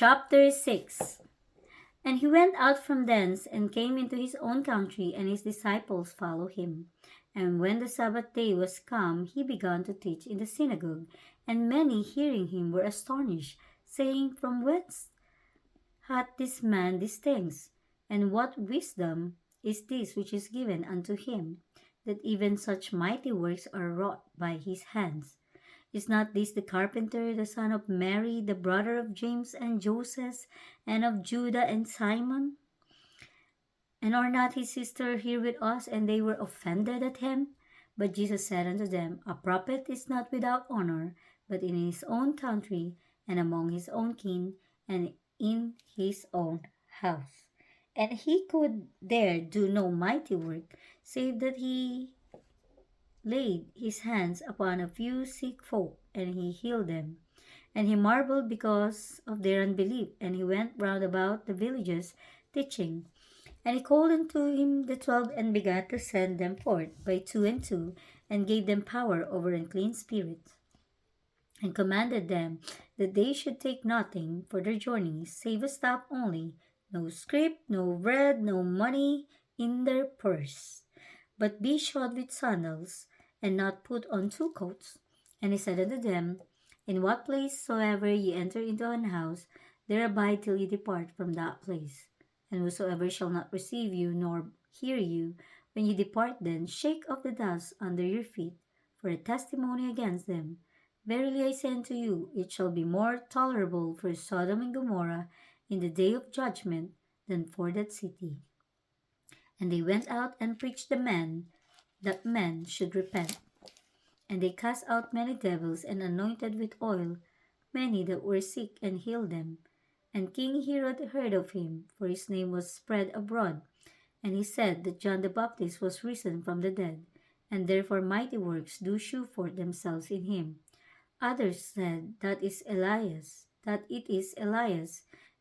Chapter 6. And he went out from thence and came into his own country, and his disciples followed him. And when the Sabbath day was come, he began to teach in the synagogue. And many hearing him were astonished, saying, From whence hath this man these things? And what wisdom is this which is given unto him, that even such mighty works are wrought by his hands? Is not this the carpenter, the son of Mary, the brother of James and Joseph, and of Judah and Simon? And are not his sisters here with us? And they were offended at him. But Jesus said unto them, A prophet is not without honor, but in his own country, and among his own kin, and in his own house. And he could there do no mighty work, save that he laid his hands upon a few sick folk, and he healed them. And he marveled because of their unbelief, and he went round about the villages teaching. And he called unto him the 12, and began to send them forth by two and two, and gave them power over unclean spirits, and commanded them that they should take nothing for their journey, save a staff only, no scrip, no bread, no money in their purse, but be shod with sandals, and not put on two coats. And he said unto them, In what place soever ye enter into an house, there abide till ye depart from that place. And whosoever shall not receive you, nor hear you, when ye depart then, shake off the dust under your feet, for a testimony against them. Verily I say unto you, it shall be more tolerable for Sodom and Gomorrah in the day of judgment than for that city. And they went out and preached that men should repent. And they cast out many devils, and anointed with oil many that were sick, and healed them. And King Herod heard of him, for his name was spread abroad. And he said that John the Baptist was risen from the dead, and therefore mighty works do shew forth themselves in him. Others said that it is Elias,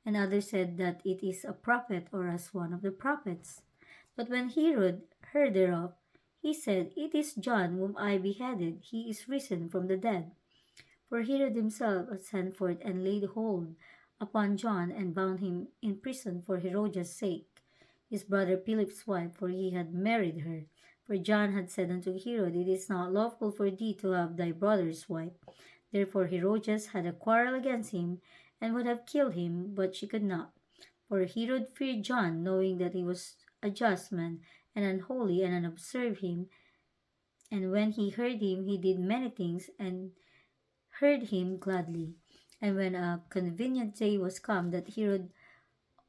and others said that it is a prophet, or as one of the prophets. But when Herod heard thereof, he said, It is John whom I beheaded, he is risen from the dead. For Herod himself had sent forth and laid hold upon John, and bound him in prison for Herodias' sake, his brother Philip's wife, for he had married her. For John had said unto Herod, It is not lawful for thee to have thy brother's wife. Therefore Herodias had a quarrel against him, and would have killed him, but she could not. For Herod feared John, knowing that he was a just man, and unholy, and unobserved him. And when he heard him, he did many things, and heard him gladly. And when a convenient day was come, that Herod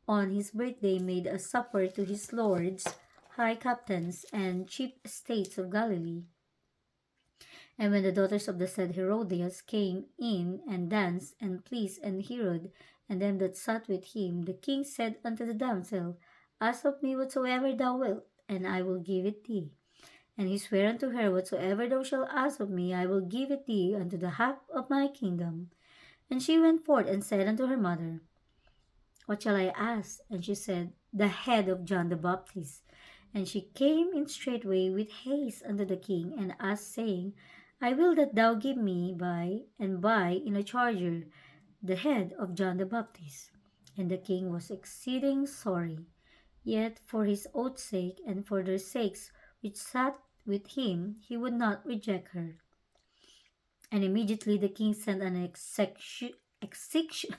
on his birthday made a supper to his lords, high captains, and chief estates of Galilee. And when the daughters of the said Herodias came in and danced and pleased and Herod and them that sat with him, the king said unto the damsel, Ask of me whatsoever thou wilt, and I will give it thee. And he sware unto her, Whatsoever thou shalt ask of me, I will give it thee unto the half of my kingdom. And she went forth and said unto her mother, What shall I ask? And she said, The head of John the Baptist. And she came in straightway with haste unto the king, and asked, saying, I will that thou give me by and by in a charger the head of John the Baptist. And the king was exceeding sorry. Yet for his oath's sake, and for their sakes which sat with him, he would not reject her. And immediately the king sent an execution.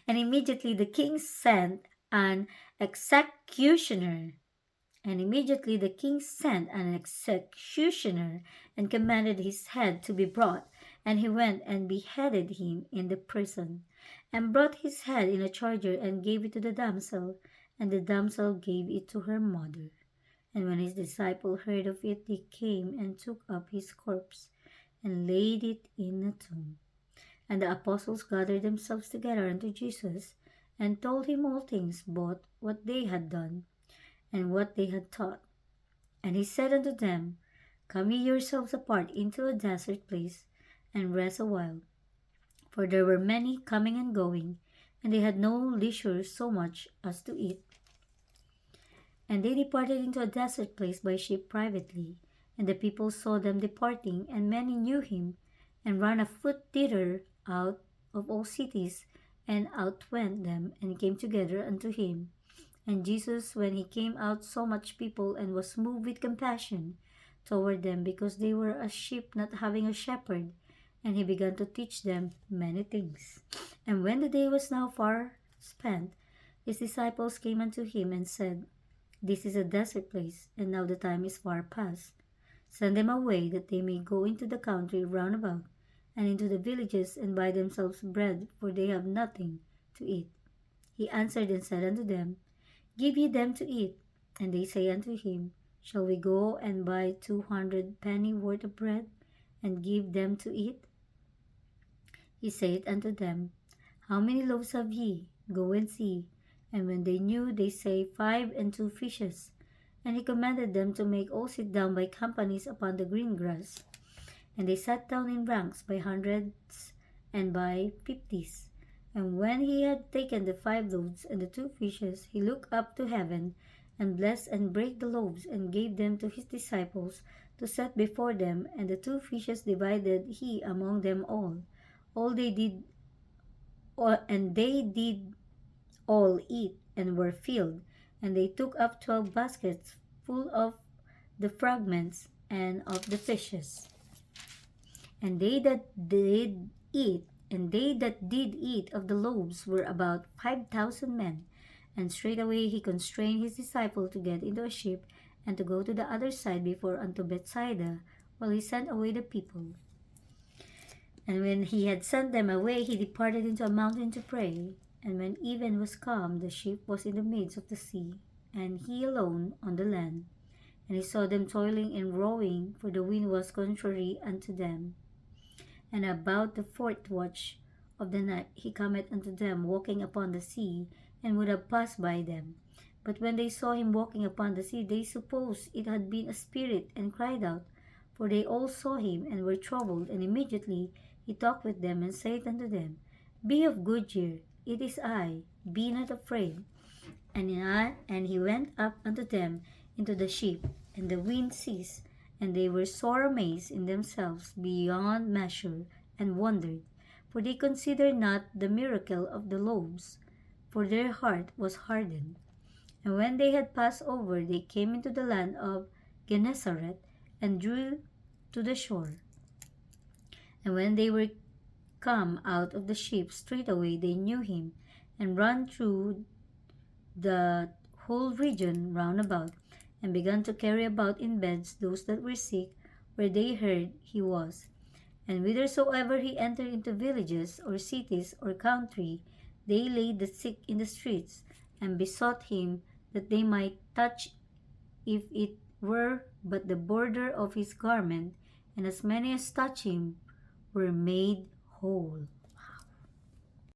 And immediately the king sent an executioner. And immediately the king sent an executioner, and commanded his head to be brought. And he went and beheaded him in the prison, and brought his head in a charger, and gave it to the damsel, and the damsel gave it to her mother. And when his disciples heard of it, they came and took up his corpse, and laid it in a tomb. And the apostles gathered themselves together unto Jesus, and told him all things, both what they had done, and what they had taught. And he said unto them, Come ye yourselves apart into a desert place, and rest a while. For there were many coming and going, and they had no leisure so much as to eat. And they departed into a desert place by ship privately. And the people saw them departing, and many knew him, and ran afoot thither out of all cities, And out went them, and came together unto him. And Jesus, when he came out, saw much people, and was moved with compassion toward them, because they were as sheep not having a shepherd. And he began to teach them many things. And when the day was now far spent, his disciples came unto him and said, This is a desert place, and now the time is far past. Send them away, that they may go into the country round about, and into the villages, and buy themselves bread, for they have nothing to eat. He answered and said unto them, Give ye them to eat. And they say unto him, Shall we go and buy 200 penny worth of bread, and give them to eat? He saith unto them, How many loaves have ye? Go and see. And when they knew, they say, 5 and 2 fishes. And he commanded them to make all sit down by companies upon the green grass. And they sat down in ranks by hundreds and by fifties. And when he had taken the 5 loaves and the 2 fishes, he looked up to heaven, and blessed and brake the loaves, and gave them to his disciples to set before them, and the 2 fishes divided he among them all. And they did all eat, and were filled. And they took up 12 baskets full of the fragments and of the fishes. And they that did eat of the loaves were about 5,000 men. And straightway he constrained his disciples to get into a ship, and to go to the other side before unto Bethsaida, while he sent away the people. And when he had sent them away, he departed into a mountain to pray. And when even was come, the ship was in the midst of the sea, and he alone on the land. And he saw them toiling and rowing, for the wind was contrary unto them. And about the 4th watch of the night he cometh unto them walking upon the sea, and would have passed by them. But when they saw him walking upon the sea, they supposed it had been a spirit, and cried out. For they all saw him, and were troubled. And immediately he talked with them, and saith unto them, Be of good cheer, it is I, be not afraid. And he went up unto them into the ship, and the wind ceased, and they were sore amazed in themselves beyond measure, and wondered. For they considered not the miracle of the loaves, for their heart was hardened. And when they had passed over, they came into the land of Gennesaret, and drew to the shore. And when they were come out of the ship, straightway they knew him, and ran through the whole region round about, and began to carry about in beds those that were sick, where they heard he was. And whithersoever he entered into villages, or cities, or country, they laid the sick in the streets, and besought him that they might touch, if it were but the border of his garment, and as many as touched him were made whole.